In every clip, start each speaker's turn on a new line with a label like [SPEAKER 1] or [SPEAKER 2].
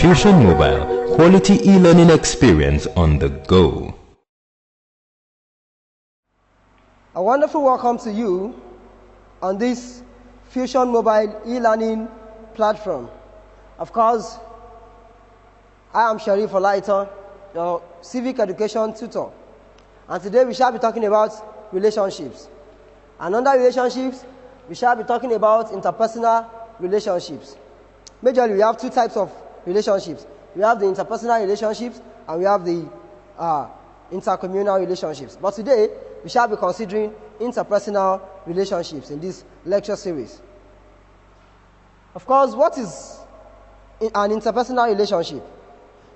[SPEAKER 1] Fusion Mobile, quality e-learning experience on the go.
[SPEAKER 2] A wonderful welcome to you on this Fusion Mobile e-learning platform. Of course, I am Sharif Olaito, your civic education tutor. And today we shall be talking about relationships. And under relationships, we shall be talking about interpersonal relationships. Majorly, we have two types of relationships. We have the interpersonal relationships and we have the intercommunal relationships. But today, we shall be considering interpersonal relationships in this lecture series. Of course, what is an interpersonal relationship?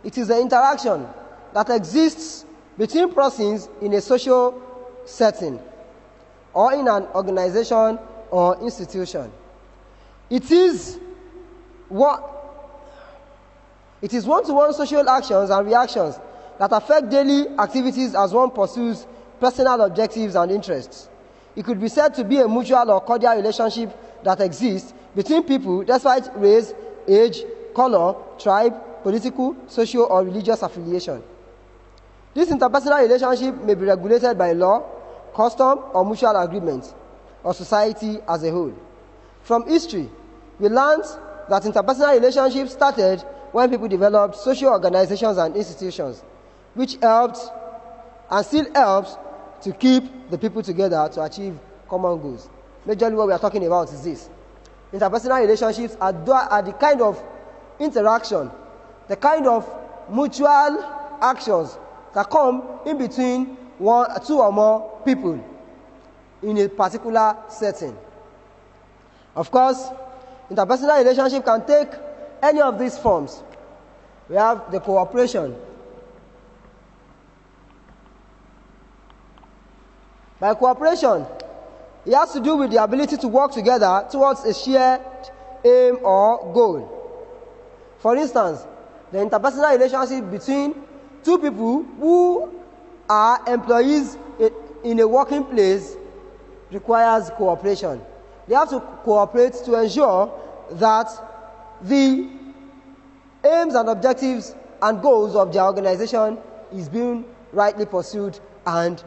[SPEAKER 2] It is the interaction that exists between persons in a social setting or in an organization or institution. It is one-to-one social actions and reactions that affect daily activities as one pursues personal objectives and interests. It could be said to be a mutual or cordial relationship that exists between people despite race, age, color, tribe, political, social, or religious affiliation. This interpersonal relationship may be regulated by law, custom, or mutual agreement, or society as a whole. From history, we learned that interpersonal relationships started when people developed social organizations and institutions, which helped and still helps to keep the people together to achieve common goals. Majorly what we are talking about is this. Interpersonal relationships are the kind of interaction, the kind of mutual actions that come in between two or more people in a particular setting. Of course, interpersonal relationship can take any of these forms. We have the cooperation. By cooperation, it has to do with the ability to work together towards a shared aim or goal. For instance, the interpersonal relationship between two people who are employees in a working place requires cooperation. They have to cooperate to ensure that the aims and objectives and goals of their organization is being rightly pursued and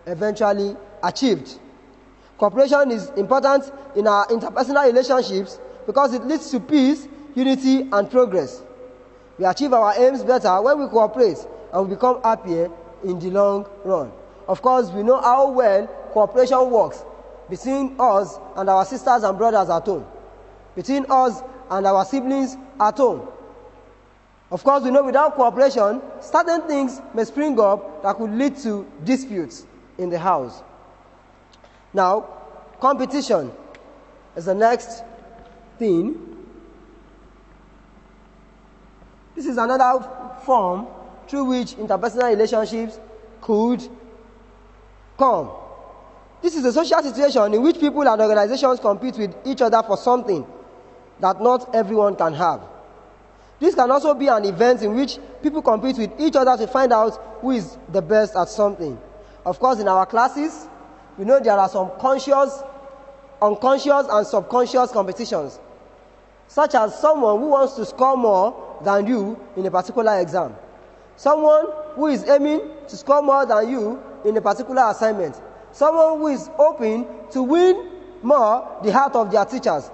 [SPEAKER 2] eventually achieved. Cooperation is important in our interpersonal relationships because it leads to peace, unity, and progress. We achieve our aims better when we cooperate and we become happier in the long run. Of course, we know how well cooperation works between us and our sisters and brothers at home, between us and our siblings at home. Of course, we know without cooperation, certain things may spring up that could lead to disputes in the house. Now, competition is the next thing. This is another form through which interpersonal relationships could come. This is a social situation in which people and organizations compete with each other for something that not everyone can have. This can also be an event in which people compete with each other to find out who is the best at something. Of course, in our classes, we know there are some conscious, unconscious, and subconscious competitions, such as someone who wants to score more than you in a particular exam, someone who is aiming to score more than you in a particular assignment, someone who is hoping to win more the heart of their teachers.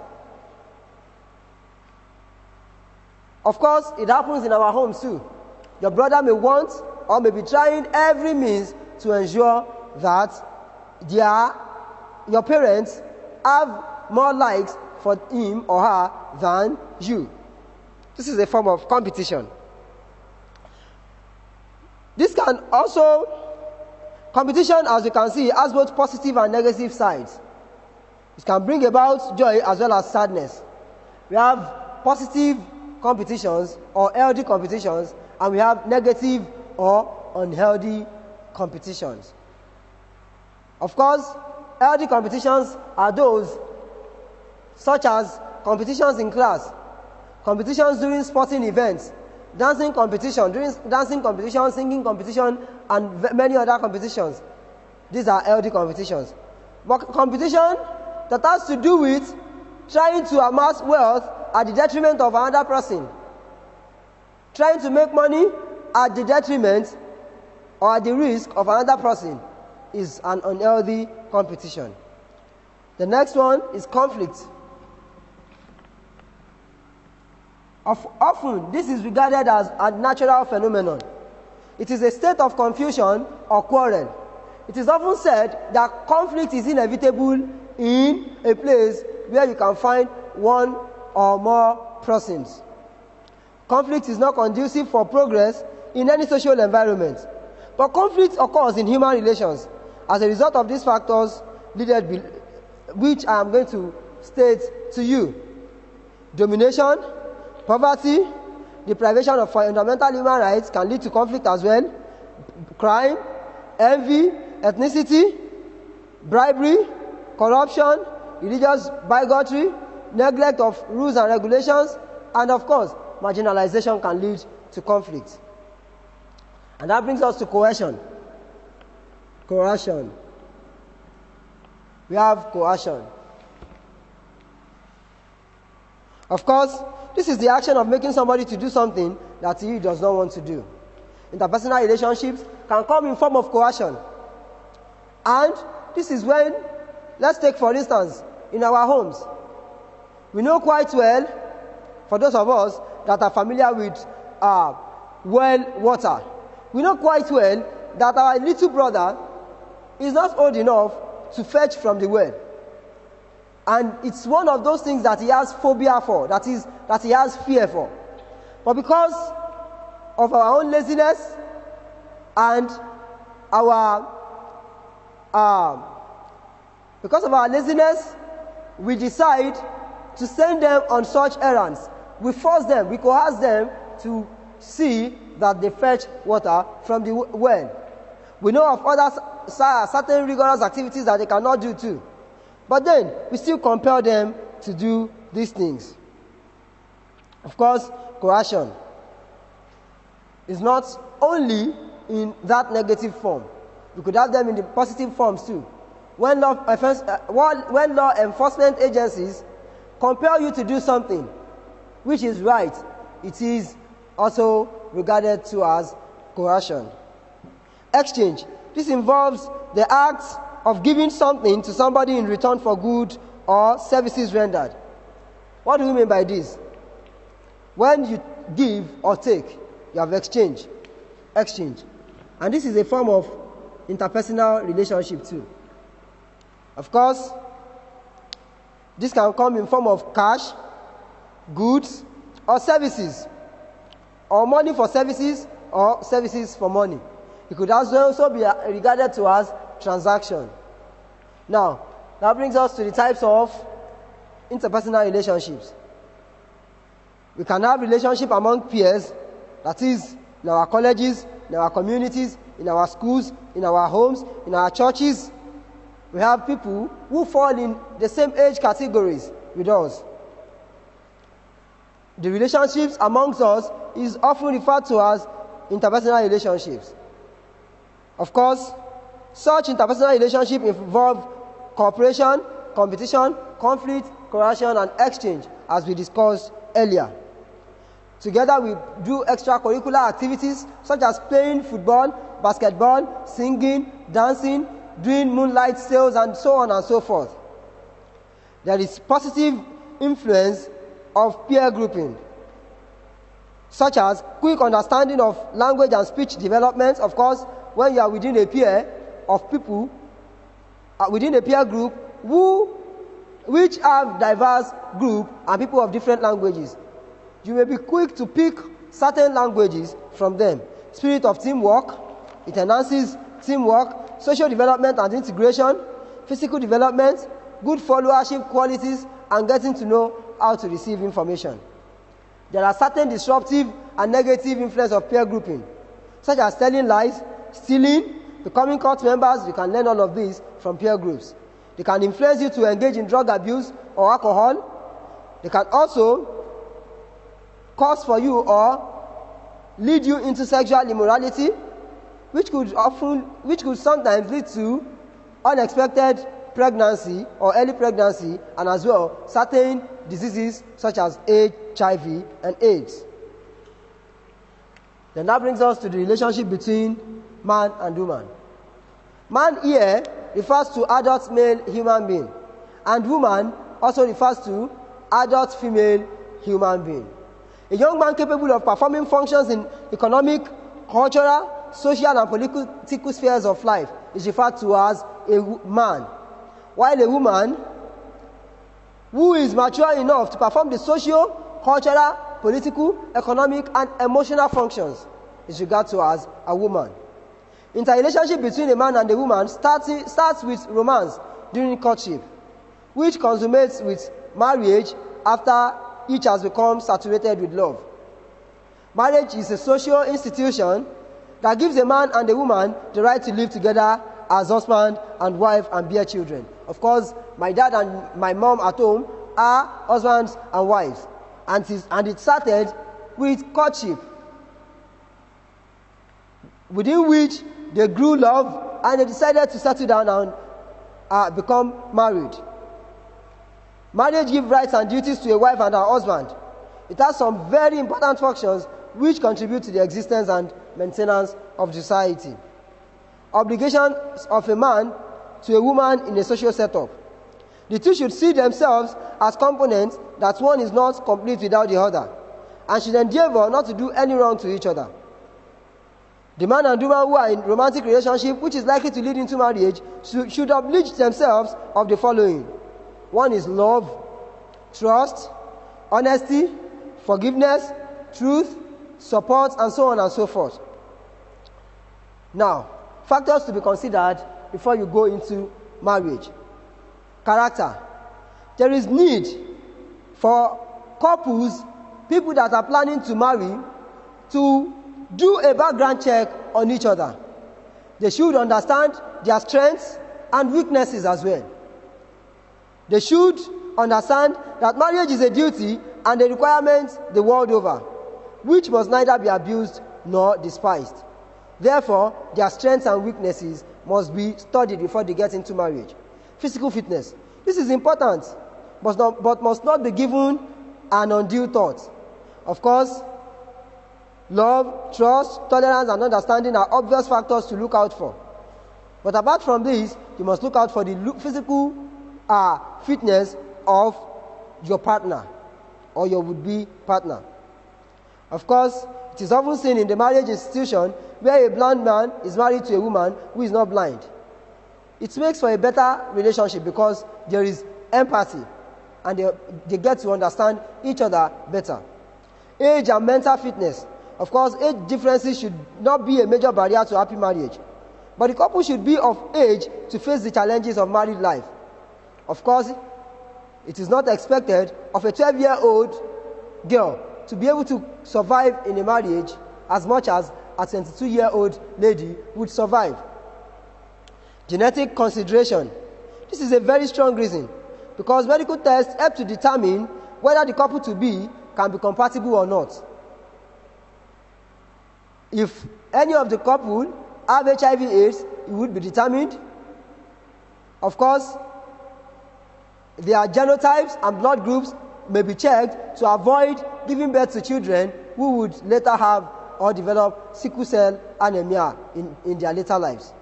[SPEAKER 2] Of course, it happens in our homes too. Your brother may want or may be trying every means to ensure that your parents have more likes for him or her than you. This is a form of competition. Competition, as you can see, has both positive and negative sides. It can bring about joy as well as sadness. We have positive competitions or healthy competitions, and we have negative or unhealthy competitions. Of course, healthy competitions are those such as competitions in class, competitions during sporting events, dancing competition, singing competition, and many other competitions. These are healthy competitions. But competition that has to do with trying to amass wealth at the detriment of another person. Trying to make money at the detriment or at the risk of another person is an unhealthy competition. The next one is conflict. Often, this is regarded as a natural phenomenon. It is a state of confusion or quarrel. It is often said that conflict is inevitable in a place where you can find one or more persons. Conflict is not conducive for progress in any social environment. But conflict occurs in human relations as a result of these factors, which I am going to state to you. Domination, poverty, deprivation of fundamental human rights can lead to conflict as well. Crime, envy, ethnicity, bribery, corruption, religious bigotry, neglect of rules and regulations, and of course, marginalization can lead to conflict. And that brings us to coercion. Coercion. We have coercion. Of course, this is the action of making somebody to do something that he does not want to do. Interpersonal relationships can come in form of coercion. And this is when, let's take for instance, in our homes, we know quite well, for those of us that are familiar with well water, we know quite well that our little brother is not old enough to fetch from the well. And it's one of those things that he has phobia for, that he has fear for. But because of our own laziness and because of our laziness, we decide to send them on such errands. We force them, we coerce them to see that they fetch water from the well. We know of other certain rigorous activities that they cannot do too. But then, we still compel them to do these things. Of course, coercion is not only in that negative form. We could have them in the positive forms too. When law enforcement agencies compel you to do something which is right, it is also regarded to as coercion. Exchange. This involves the act of giving something to somebody in return for good or services rendered. What do we mean by this? When you give or take, you have exchange. And this is a form of interpersonal relationship too. Of course, this can come in form of cash, goods, or services, or money for services, or services for money. It could also be regarded to as transaction. Now, that brings us to the types of interpersonal relationships. We can have relationship among peers, that is, in our colleges, in our communities, in our schools, in our homes, in our churches. We have people who fall in the same age categories with us. The relationships amongst us is often referred to as interpersonal relationships. Of course, such interpersonal relationships involve cooperation, competition, conflict, coercion, and exchange, as we discussed earlier. Together, we do extracurricular activities such as playing football, basketball, singing, dancing, doing moonlight sales, and so on and so forth. There is positive influence of peer grouping, such as quick understanding of language and speech development. Of course, when you are within a peer of people, within a peer group which have diverse group and people of different languages, you may be quick to pick certain languages from them. Spirit of teamwork, it enhances teamwork, social development and integration, physical development, good followership qualities, and getting to know how to receive information. There are certain disruptive and negative influence of peer grouping, such as telling lies, stealing, becoming cult members. You can learn all of these from peer groups. They can influence you to engage in drug abuse or alcohol. They can also cause for you or lead you into sexual immorality, which could sometimes lead to unexpected pregnancy or early pregnancy, and as well certain diseases such as HIV and AIDS. Then that brings us to the relationship between man and woman. Man here refers to adult male human being, and woman also refers to adult female human being. A young man capable of performing functions in economic, cultural, social, and political spheres of life is referred to as a man, while a woman who is mature enough to perform the social, cultural, political, economic, and emotional functions is regarded to as a woman. Interrelationship between a man and a woman starts with romance during courtship, which consummates with marriage after each has become saturated with love. Marriage is a social institution that gives a man and a woman the right to live together as husband and wife and bear children. Of course, my dad and my mom at home are husbands and wives, and it started with courtship, within which they grew love and they decided to settle down and become married. Marriage gives rights and duties to a wife and her husband. It has some very important functions which contribute to the existence and maintenance of society. Obligations of a man to a woman in a social setup. The two should see themselves as components, that one is not complete without the other, and should endeavor not to do any wrong to each other. The man and woman who are in romantic relationship, which is likely to lead into marriage, should oblige themselves of the following. One is love, trust, honesty, forgiveness, truth, support, and so on and so forth. Now, factors to be considered before you go into marriage. Character. There is need for couples, people that are planning to marry, to do a background check on each other. They should understand their strengths and weaknesses as well. They should understand that marriage is a duty and a requirement the world over, which must neither be abused nor despised. Therefore, their strengths and weaknesses must be studied before they get into marriage. Physical fitness. This is important, but must not be given an undue thought. Of course, love, trust, tolerance, and understanding are obvious factors to look out for. But apart from this, you must look out for the physical fitness of your partner or your would-be partner. Of course, it is often seen in the marriage institution where a blind man is married to a woman who is not blind. It makes for a better relationship because there is empathy and they get to understand each other better. Age and mental fitness. Of course, age differences should not be a major barrier to happy marriage, but the couple should be of age to face the challenges of married life. Of course, it is not expected of a 12-year-old girl to be able to survive in a marriage as much as a 22-year-old lady would survive. Genetic consideration. This is a very strong reason because medical tests help to determine whether the couple to be can be compatible or not. If any of the couple have HIV/AIDS, it would be determined. Of course, their genotypes and blood groups may be checked to avoid giving birth to children who would later have or develop sickle cell anemia in their later lives.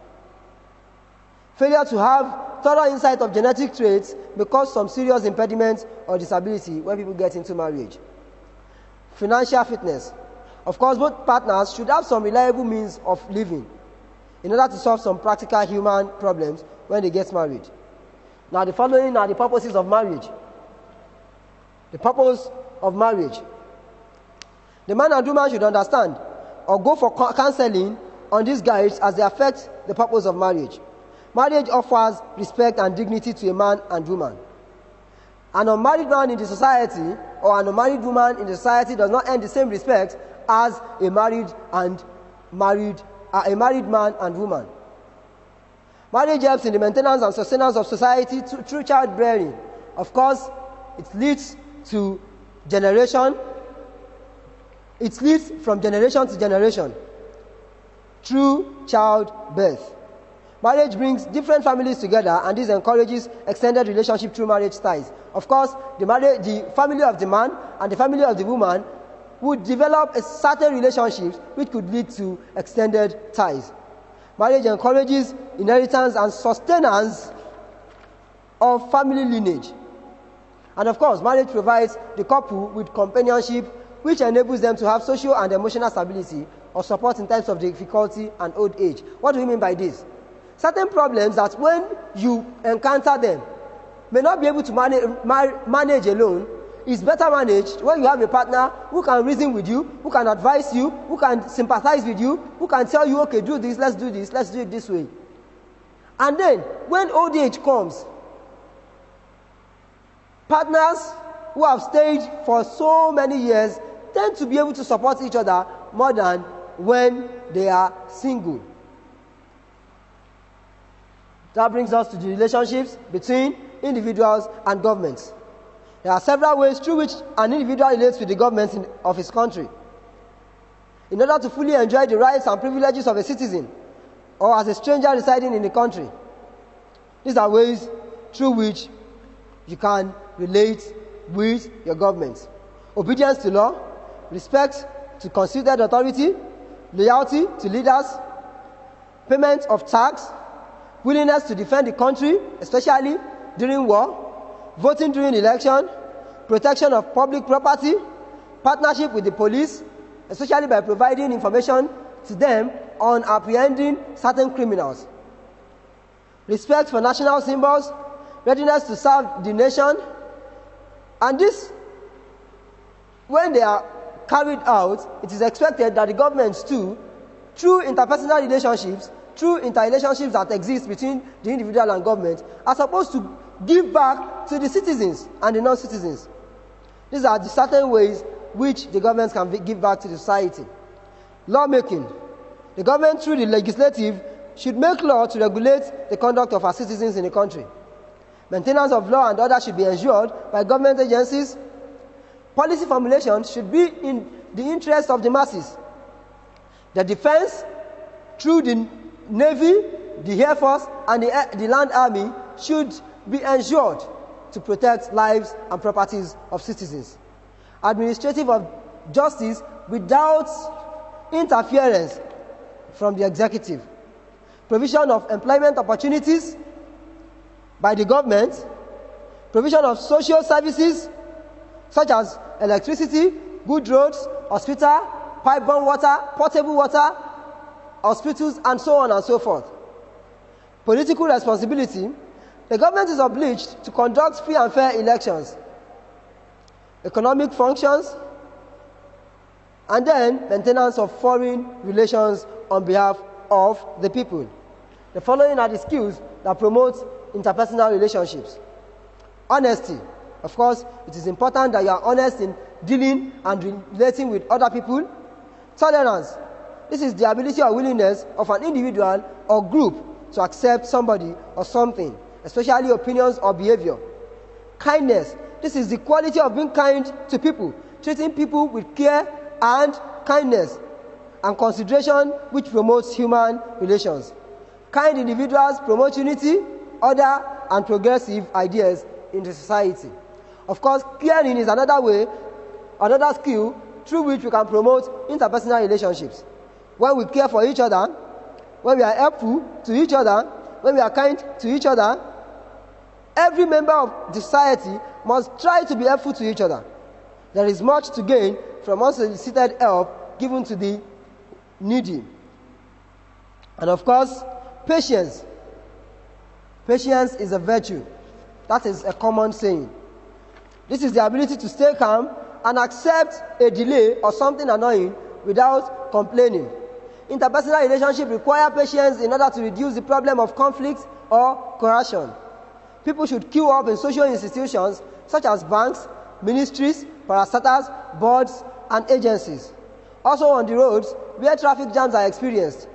[SPEAKER 2] Failure to have thorough insight of genetic traits may cause some serious impediments or disability when people get into marriage. Financial fitness. Of course, both partners should have some reliable means of living in order to solve some practical human problems when they get married. Now, the following are the purposes of marriage. The purpose of marriage. The man and woman should understand or go for counseling on these guides as they affect the purpose of marriage. Marriage offers respect and dignity to a man and woman. An unmarried man in the society or an unmarried woman in the society does not earn the same respect as a married man and woman. Marriage helps in the maintenance and sustenance of society through childbearing. Of course, it leads to generation. It leads from generation to generation through childbirth. Marriage brings different families together, and this encourages extended relationship through marriage ties. Of course, the family of the man and the family of the woman would develop a certain relationships which could lead to extended ties. Marriage encourages inheritance and sustenance of family lineage. And of course, marriage provides the couple with companionship which enables them to have social and emotional stability or support in times of difficulty and old age. What do we mean by this? Certain problems that when you encounter them may not be able to manage alone, is better managed when you have a partner who can reason with you, who can advise you, who can sympathize with you, who can tell you, okay, do this, let's do it this way. And then, when old age comes, partners who have stayed for so many years tend to be able to support each other more than when they are single. That brings us to the relationships between individuals and governments. There are several ways through which an individual relates with the government of his country. In order to fully enjoy the rights and privileges of a citizen or as a stranger residing in the country, these are ways through which you can relate with your government. Obedience to law, respect to constituted authority, loyalty to leaders, payment of tax, willingness to defend the country, especially during war, voting during election, protection of public property, partnership with the police, especially by providing information to them on apprehending certain criminals, respect for national symbols, readiness to serve the nation, and this, when they are carried out, it is expected that the governments too, through interpersonal relationships, through interrelationships that exist between the individual and government, are supposed to give back to the citizens and the non-citizens. These are the certain ways which the government can give back to the society. Lawmaking. The government, through the legislative, should make law to regulate the conduct of our citizens in the country. Maintenance of law and order should be ensured by government agencies. Policy formulation should be in the interest of the masses. The defense, through the Navy, the Air Force, and the Land Army, should be ensured to protect lives and properties of citizens. Administrative of justice without interference from the executive. Provision of employment opportunities by the government. Provision of social services such as electricity, good roads, hospital, pipe-borne water, potable water, hospitals, and so on and so forth. Political responsibility. The government is obliged to conduct free and fair elections. Economic functions, and then maintenance of foreign relations on behalf of the people. The following are the skills that promote interpersonal relationships. Honesty. Of course, it is important that you are honest in dealing and relating with other people. Tolerance. This is the ability or willingness of an individual or group to accept somebody or something, especially opinions or behavior. Kindness. This is the quality of being kind to people, treating people with care and kindness and consideration which promotes human relations. Kind individuals promote unity, order, and progressive ideas in the society. Of course, caring is another way, another skill through which we can promote interpersonal relationships. When we care for each other, when we are helpful to each other, when we are kind to each other, every member of the society must try to be helpful to each other. There is much to gain from unsolicited help given to the needy. And of course, patience. Patience is a virtue. That is a common saying. This is the ability to stay calm and accept a delay or something annoying without complaining. Interpersonal relationships require patience in order to reduce the problem of conflict or coercion. People should queue up in social institutions such as banks, ministries, parastatals, boards, and agencies. Also on the roads where traffic jams are experienced,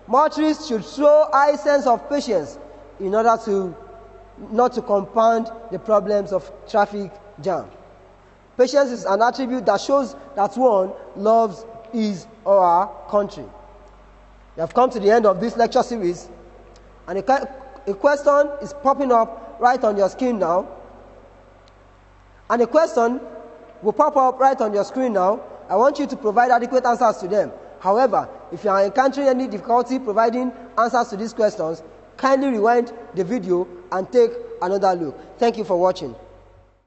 [SPEAKER 2] motorists should show high sense of patience in order to not to compound the problems of traffic jam. Patience is an attribute that shows that one loves his or her country. We have come to the end of this lecture series, and a question is popping up right on your screen now. And a question will pop up right on your screen now, I want you to provide adequate answers to them. However, if you are encountering any difficulty providing answers to these questions, kindly rewind the video and take another look. Thank you for watching.